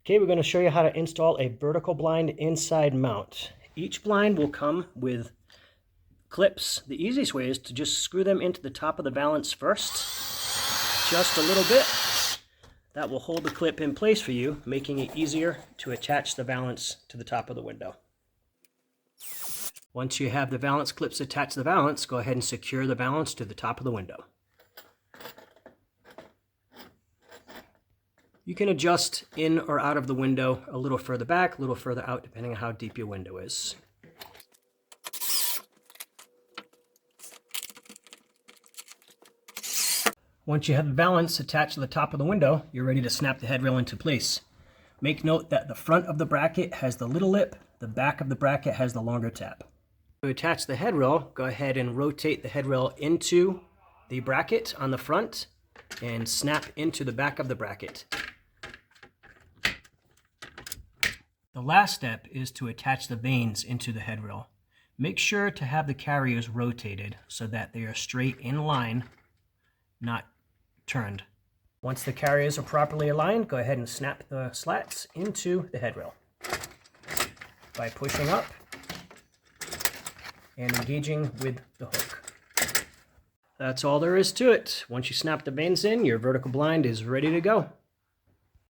Okay, we're going to show you how to install a vertical blind inside mount. Each blind will come with clips. The easiest way is to just screw them into the top of the valance first, just a little bit. That will hold the clip in place for you, making it easier to attach the valance to the top of the window. Once you have the valance clips attached to the valance, go ahead and secure the valance to the top of the window. You can adjust in or out of the window a little further back, a little further out, depending on how deep your window is. Once you have the valance attached to the top of the window, you're ready to snap the headrail into place. Make note that the front of the bracket has the little lip, the back of the bracket has the longer tab. To attach the headrail, go ahead and rotate the headrail into the bracket on the front and snap into the back of the bracket. The last step is to attach the vanes into the headrail. Make sure to have the carriers rotated so that they are straight in line, not turned. Once the carriers are properly aligned, go ahead and snap the slats into the headrail by pushing up and engaging with the hook. That's all there is to it. Once you snap the vanes in, your vertical blind is ready to go.